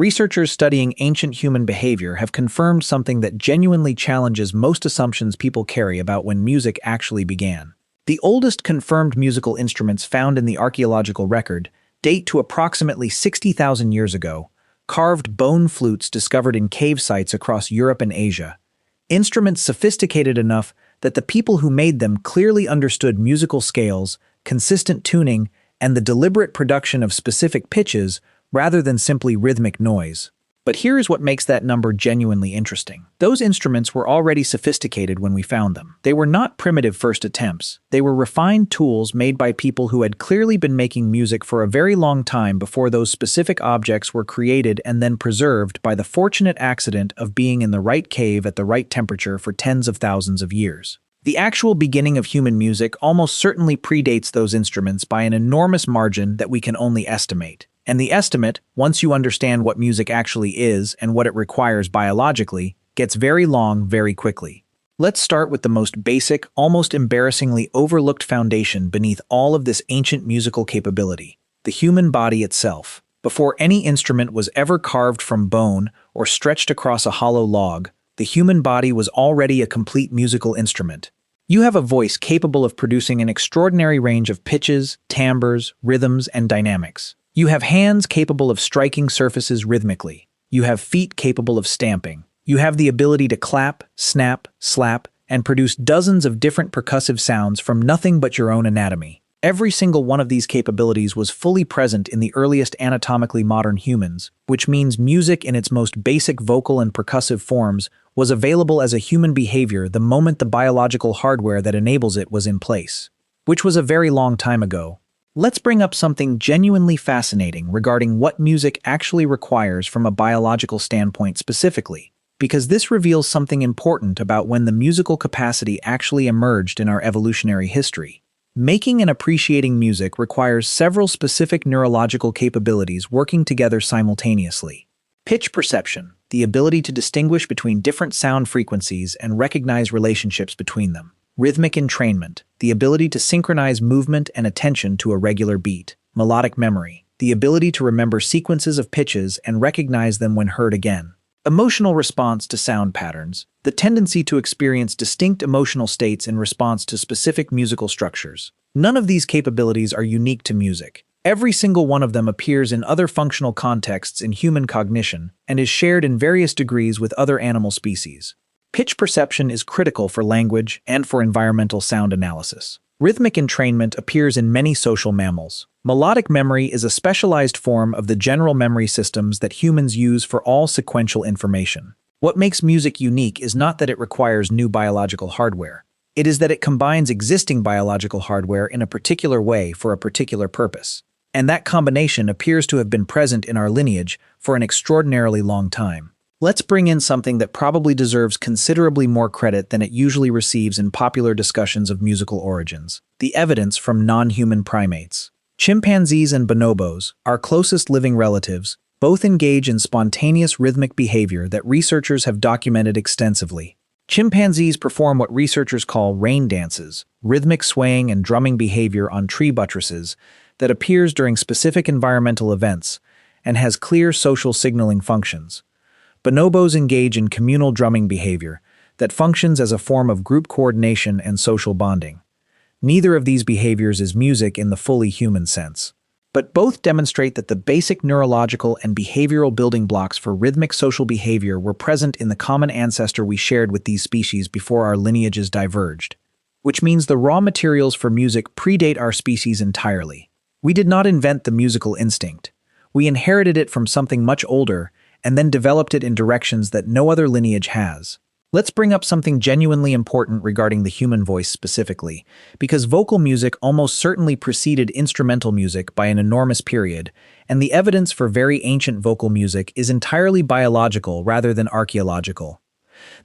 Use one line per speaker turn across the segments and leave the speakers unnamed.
Researchers studying ancient human behavior have confirmed something that genuinely challenges most assumptions people carry about when music actually began. The oldest confirmed musical instruments found in the archaeological record date to approximately 60,000 years ago, carved bone flutes discovered in cave sites across Europe and Asia. Instruments sophisticated enough that the people who made them clearly understood musical scales, consistent tuning, and the deliberate production of specific pitches rather than simply rhythmic noise. But here is what makes that number genuinely interesting. Those instruments were already sophisticated when we found them. They were not primitive first attempts. They were refined tools made by people who had clearly been making music for a very long time before those specific objects were created and then preserved by the fortunate accident of being in the right cave at the right temperature for tens of thousands of years. The actual beginning of human music almost certainly predates those instruments by an enormous margin that we can only estimate. And the estimate, once you understand what music actually is and what it requires biologically, gets very long very quickly. Let's start with the most basic, almost embarrassingly overlooked foundation beneath all of this ancient musical capability: the human body itself. Before any instrument was ever carved from bone or stretched across a hollow log, the human body was already a complete musical instrument. You have a voice capable of producing an extraordinary range of pitches, timbres, rhythms, and dynamics. You have hands capable of striking surfaces rhythmically. You have feet capable of stamping. You have the ability to clap, snap, slap, and produce dozens of different percussive sounds from nothing but your own anatomy. Every single one of these capabilities was fully present in the earliest anatomically modern humans, which means music in its most basic vocal and percussive forms was available as a human behavior the moment the biological hardware that enables it was in place. Which was a very long time ago. Let's bring up something genuinely fascinating regarding what music actually requires from a biological standpoint specifically, because this reveals something important about when the musical capacity actually emerged in our evolutionary history. Making and appreciating music requires several specific neurological capabilities working together simultaneously. Pitch perception, the ability to distinguish between different sound frequencies and recognize relationships between them. Rhythmic entrainment, the ability to synchronize movement and attention to a regular beat. Melodic memory, the ability to remember sequences of pitches and recognize them when heard again. Emotional response to sound patterns, the tendency to experience distinct emotional states in response to specific musical structures. None of these capabilities are unique to music. Every single one of them appears in other functional contexts in human cognition and is shared in various degrees with other animal species. Pitch perception is critical for language and for environmental sound analysis. Rhythmic entrainment appears in many social mammals. Melodic memory is a specialized form of the general memory systems that humans use for all sequential information. What makes music unique is not that it requires new biological hardware. It is that it combines existing biological hardware in a particular way for a particular purpose. And that combination appears to have been present in our lineage for an extraordinarily long time. Let's bring in something that probably deserves considerably more credit than it usually receives in popular discussions of musical origins: the evidence from non-human primates. Chimpanzees and bonobos, our closest living relatives, both engage in spontaneous rhythmic behavior that researchers have documented extensively. Chimpanzees perform what researchers call rain dances, rhythmic swaying and drumming behavior on tree buttresses that appears during specific environmental events and has clear social signaling functions. Bonobos engage in communal drumming behavior that functions as a form of group coordination and social bonding. Neither of these behaviors is music in the fully human sense, but both demonstrate that the basic neurological and behavioral building blocks for rhythmic social behavior were present in the common ancestor we shared with these species before our lineages diverged, which means the raw materials for music predate our species entirely. We did not invent the musical instinct. We inherited it from something much older and then developed it in directions that no other lineage has. Let's bring up something genuinely important regarding the human voice specifically, because vocal music almost certainly preceded instrumental music by an enormous period, and the evidence for very ancient vocal music is entirely biological rather than archaeological.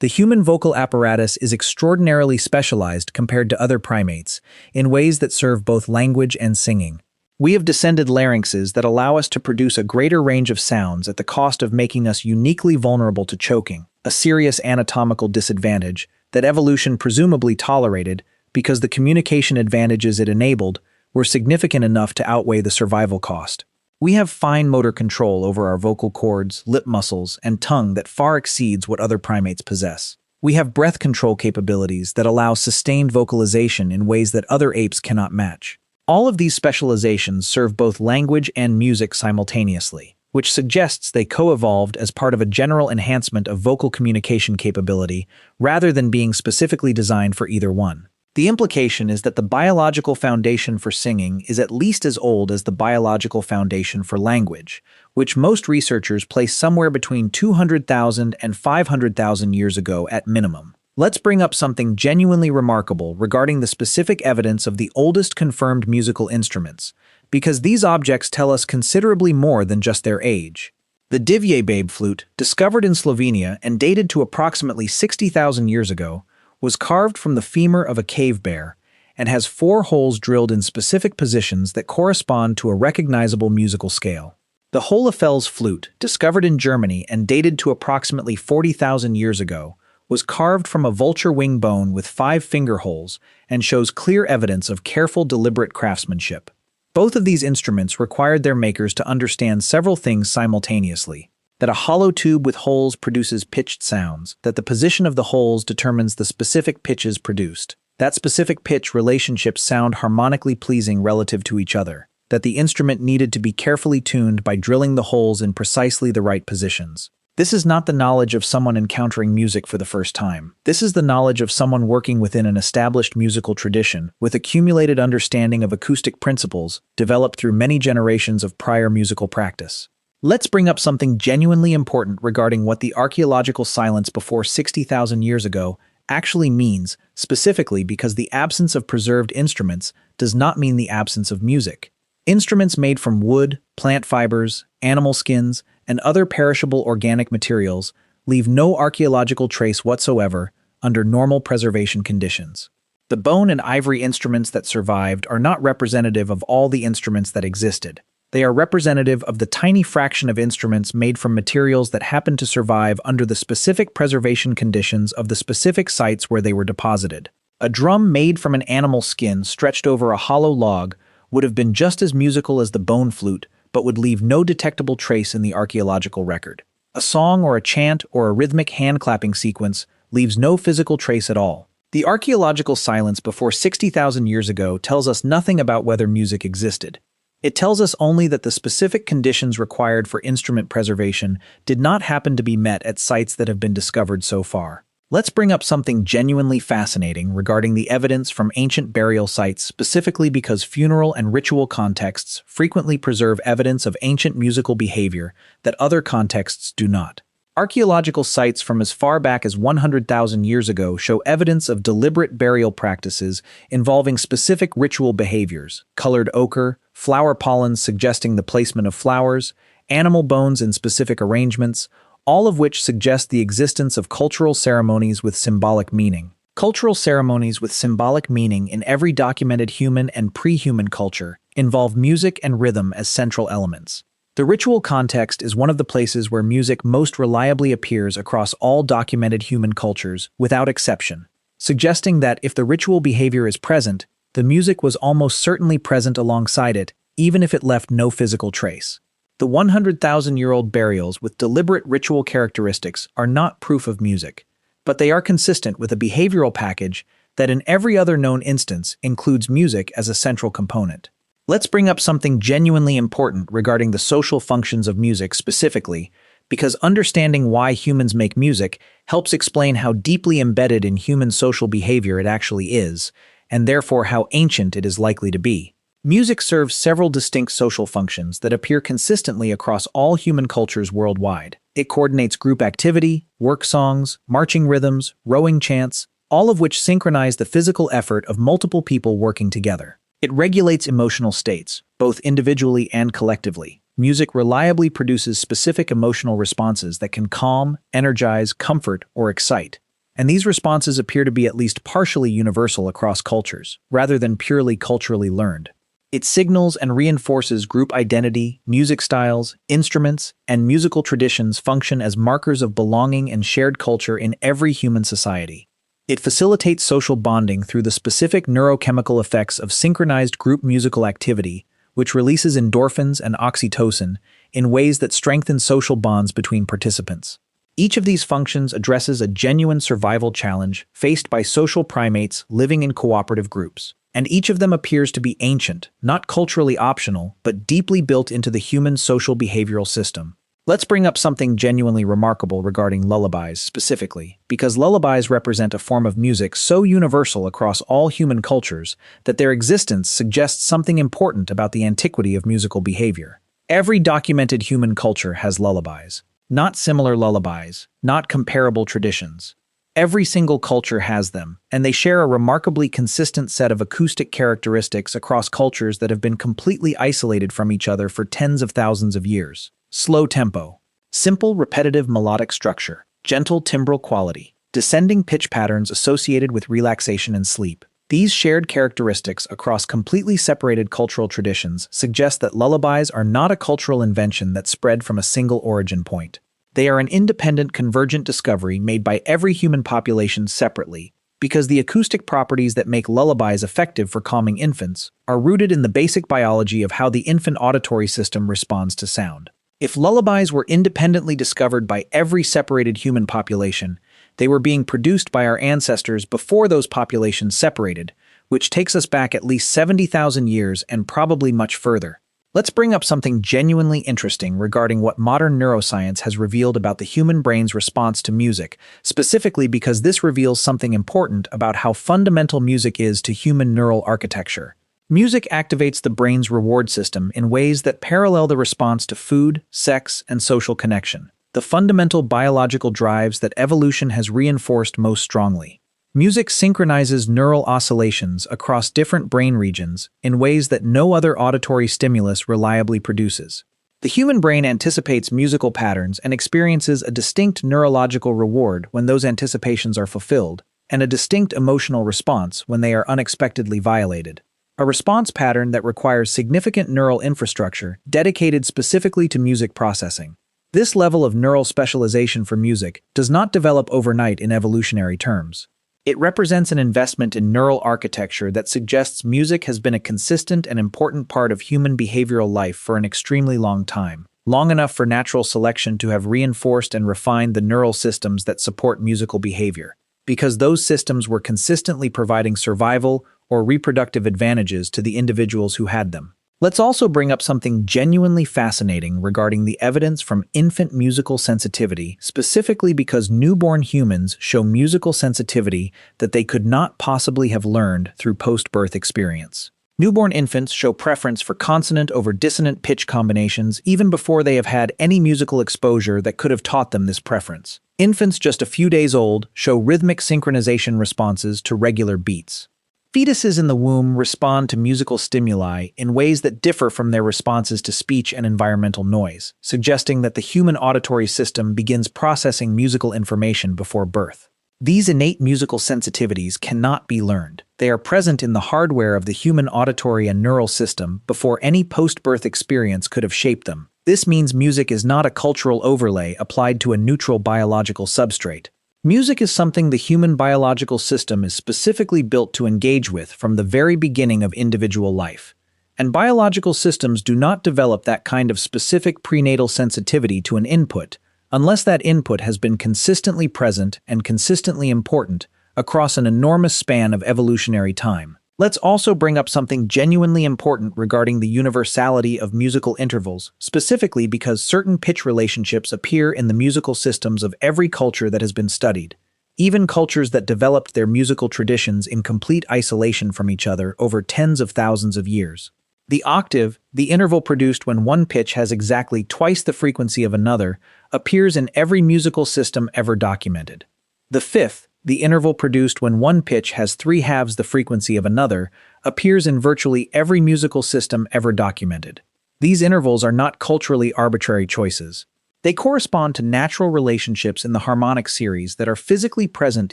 The human vocal apparatus is extraordinarily specialized compared to other primates, in ways that serve both language and singing. We have descended larynxes that allow us to produce a greater range of sounds at the cost of making us uniquely vulnerable to choking, a serious anatomical disadvantage that evolution presumably tolerated because the communication advantages it enabled were significant enough to outweigh the survival cost. We have fine motor control over our vocal cords, lip muscles, and tongue that far exceeds what other primates possess. We have breath control capabilities that allow sustained vocalization in ways that other apes cannot match. All of these specializations serve both language and music simultaneously, which suggests they co-evolved as part of a general enhancement of vocal communication capability rather than being specifically designed for either one. The implication is that the biological foundation for singing is at least as old as the biological foundation for language, which most researchers place somewhere between 200,000 and 500,000 years ago at minimum. Let's bring up something genuinely remarkable regarding the specific evidence of the oldest confirmed musical instruments, because these objects tell us considerably more than just their age. The Divje Babe flute, discovered in Slovenia and dated to approximately 60,000 years ago, was carved from the femur of a cave bear and has 4 holes drilled in specific positions that correspond to a recognizable musical scale. The Hohle Fels flute, discovered in Germany and dated to approximately 40,000 years ago, was carved from a vulture wing bone with 5 finger holes and shows clear evidence of careful, deliberate craftsmanship. Both of these instruments required their makers to understand several things simultaneously: that a hollow tube with holes produces pitched sounds, that the position of the holes determines the specific pitches produced, that specific pitch relationships sound harmonically pleasing relative to each other, that the instrument needed to be carefully tuned by drilling the holes in precisely the right positions. This is not the knowledge of someone encountering music for the first time. This is the knowledge of someone working within an established musical tradition, with accumulated understanding of acoustic principles developed through many generations of prior musical practice. Let's bring up something genuinely important regarding what the archaeological silence before 60,000 years ago actually means, specifically because the absence of preserved instruments does not mean the absence of music. Instruments made from wood, plant fibers, animal skins, and other perishable organic materials leave no archaeological trace whatsoever under normal preservation conditions. The bone and ivory instruments that survived are not representative of all the instruments that existed. They are representative of the tiny fraction of instruments made from materials that happened to survive under the specific preservation conditions of the specific sites where they were deposited. A drum made from an animal skin stretched over a hollow log would have been just as musical as the bone flute, but would leave no detectable trace in the archaeological record. A song or a chant or a rhythmic hand-clapping sequence leaves no physical trace at all. The archaeological silence before 60,000 years ago tells us nothing about whether music existed. It tells us only that the specific conditions required for instrument preservation did not happen to be met at sites that have been discovered so far. Let's bring up something genuinely fascinating regarding the evidence from ancient burial sites, specifically because funeral and ritual contexts frequently preserve evidence of ancient musical behavior that other contexts do not. Archaeological sites from as far back as 100,000 years ago show evidence of deliberate burial practices involving specific ritual behaviors: colored ochre, flower pollens suggesting the placement of flowers, animal bones in specific arrangements, all of which suggest the existence of cultural ceremonies with symbolic meaning. Cultural ceremonies with symbolic meaning in every documented human and pre-human culture involve music and rhythm as central elements. The ritual context is one of the places where music most reliably appears across all documented human cultures, without exception, suggesting that if the ritual behavior is present, the music was almost certainly present alongside it, even if it left no physical trace. The 100,000-year-old burials with deliberate ritual characteristics are not proof of music, but they are consistent with a behavioral package that in every other known instance includes music as a central component. Let's bring up something genuinely important regarding the social functions of music specifically, because understanding why humans make music helps explain how deeply embedded in human social behavior it actually is, and therefore how ancient it is likely to be. Music serves several distinct social functions that appear consistently across all human cultures worldwide. It coordinates group activity, work songs, marching rhythms, rowing chants, all of which synchronize the physical effort of multiple people working together. It regulates emotional states, both individually and collectively. Music reliably produces specific emotional responses that can calm, energize, comfort, or excite. And these responses appear to be at least partially universal across cultures, rather than purely culturally learned. It signals and reinforces group identity. Music styles, instruments, and musical traditions function as markers of belonging and shared culture in every human society. It facilitates social bonding through the specific neurochemical effects of synchronized group musical activity, which releases endorphins and oxytocin in ways that strengthen social bonds between participants. Each of these functions addresses a genuine survival challenge faced by social primates living in cooperative groups. And each of them appears to be ancient, not culturally optional, but deeply built into the human social behavioral system. Let's bring up something genuinely remarkable regarding lullabies specifically, because lullabies represent a form of music so universal across all human cultures that their existence suggests something important about the antiquity of musical behavior. Every documented human culture has lullabies. Not similar lullabies, not comparable traditions. Every single culture has them, and they share a remarkably consistent set of acoustic characteristics across cultures that have been completely isolated from each other for tens of thousands of years. Slow tempo, simple repetitive melodic structure, gentle timbral quality, descending pitch patterns associated with relaxation and sleep. These shared characteristics across completely separated cultural traditions suggest that lullabies are not a cultural invention that spread from a single origin point. They are an independent, convergent discovery made by every human population separately, because the acoustic properties that make lullabies effective for calming infants are rooted in the basic biology of how the infant auditory system responds to sound. If lullabies were independently discovered by every separated human population, they were being produced by our ancestors before those populations separated, which takes us back at least 70,000 years and probably much further. Let's bring up something genuinely interesting regarding what modern neuroscience has revealed about the human brain's response to music, specifically because this reveals something important about how fundamental music is to human neural architecture. Music activates the brain's reward system in ways that parallel the response to food, sex, and social connection, the fundamental biological drives that evolution has reinforced most strongly. Music synchronizes neural oscillations across different brain regions in ways that no other auditory stimulus reliably produces. The human brain anticipates musical patterns and experiences a distinct neurological reward when those anticipations are fulfilled, and a distinct emotional response when they are unexpectedly violated. A response pattern that requires significant neural infrastructure dedicated specifically to music processing. This level of neural specialization for music does not develop overnight in evolutionary terms. It represents an investment in neural architecture that suggests music has been a consistent and important part of human behavioral life for an extremely long time, long enough for natural selection to have reinforced and refined the neural systems that support musical behavior, because those systems were consistently providing survival or reproductive advantages to the individuals who had them. Let's also bring up something genuinely fascinating regarding the evidence from infant musical sensitivity, specifically because newborn humans show musical sensitivity that they could not possibly have learned through post-birth experience. Newborn infants show preference for consonant over dissonant pitch combinations even before they have had any musical exposure that could have taught them this preference. Infants just a few days old show rhythmic synchronization responses to regular beats. Fetuses in the womb respond to musical stimuli in ways that differ from their responses to speech and environmental noise, suggesting that the human auditory system begins processing musical information before birth. These innate musical sensitivities cannot be learned. They are present in the hardware of the human auditory and neural system before any post-birth experience could have shaped them. This means music is not a cultural overlay applied to a neutral biological substrate. Music is something the human biological system is specifically built to engage with from the very beginning of individual life. And biological systems do not develop that kind of specific prenatal sensitivity to an input unless that input has been consistently present and consistently important across an enormous span of evolutionary time. Let's also bring up something genuinely important regarding the universality of musical intervals, specifically because certain pitch relationships appear in the musical systems of every culture that has been studied, even cultures that developed their musical traditions in complete isolation from each other over tens of thousands of years. The octave, the interval produced when one pitch has exactly twice the frequency of another, appears in every musical system ever documented. The fifth, the interval produced when one pitch has 3/2 the frequency of another, appears in virtually every musical system ever documented. These intervals are not culturally arbitrary choices. They correspond to natural relationships in the harmonic series that are physically present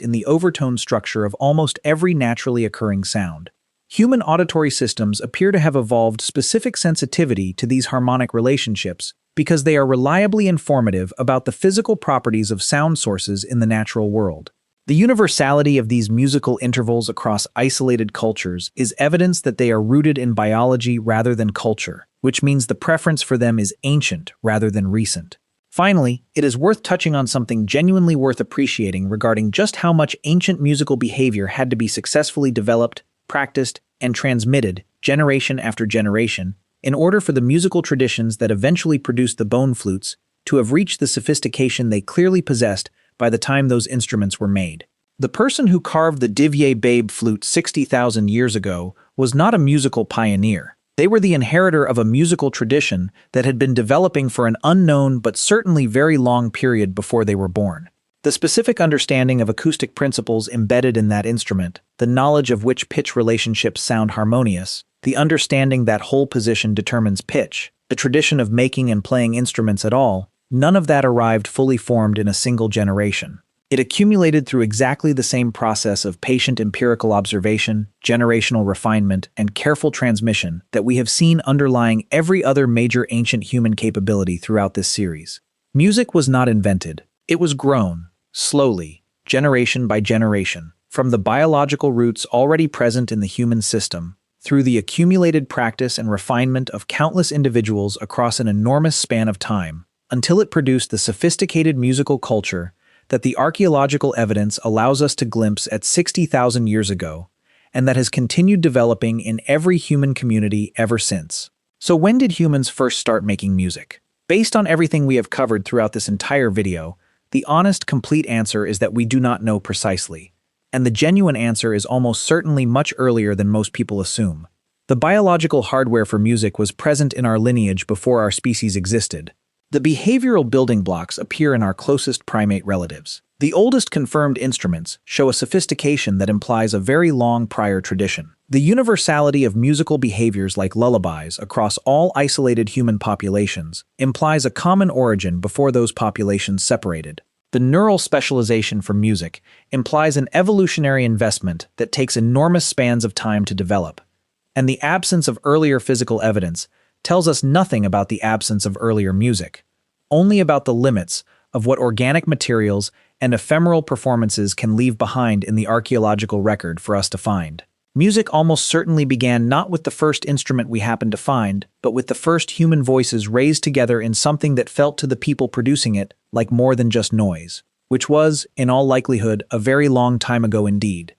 in the overtone structure of almost every naturally occurring sound. Human auditory systems appear to have evolved specific sensitivity to these harmonic relationships because they are reliably informative about the physical properties of sound sources in the natural world. The universality of these musical intervals across isolated cultures is evidence that they are rooted in biology rather than culture, which means the preference for them is ancient rather than recent. Finally, it is worth touching on something genuinely worth appreciating regarding just how much ancient musical behavior had to be successfully developed, practiced, and transmitted generation after generation in order for the musical traditions that eventually produced the bone flutes to have reached the sophistication they clearly possessed by the time those instruments were made. The person who carved the Divje Babe flute 60,000 years ago was not a musical pioneer. They were the inheritor of a musical tradition that had been developing for an unknown but certainly very long period before they were born. The specific understanding of acoustic principles embedded in that instrument, the knowledge of which pitch relationships sound harmonious, the understanding that whole position determines pitch, the tradition of making and playing instruments at all, none of that arrived fully formed in a single generation. It accumulated through exactly the same process of patient empirical observation, generational refinement, and careful transmission that we have seen underlying every other major ancient human capability throughout this series. Music was not invented. It was grown, slowly, generation by generation, from the biological roots already present in the human system, through the accumulated practice and refinement of countless individuals across an enormous span of time, until it produced the sophisticated musical culture that the archaeological evidence allows us to glimpse at 60,000 years ago, and that has continued developing in every human community ever since. So when did humans first start making music? Based on everything we have covered throughout this entire video, the honest, complete answer is that we do not know precisely, and the genuine answer is almost certainly much earlier than most people assume. The biological hardware for music was present in our lineage before our species existed. The behavioral building blocks appear in our closest primate relatives. The oldest confirmed instruments show a sophistication that implies a very long prior tradition. The universality of musical behaviors like lullabies across all isolated human populations implies a common origin before those populations separated. The neural specialization for music implies an evolutionary investment that takes enormous spans of time to develop. And the absence of earlier physical evidence tells us nothing about the absence of earlier music, only about the limits of what organic materials and ephemeral performances can leave behind in the archaeological record for us to find. Music almost certainly began not with the first instrument we happened to find, but with the first human voices raised together in something that felt to the people producing it like more than just noise, which was, in all likelihood, a very long time ago indeed.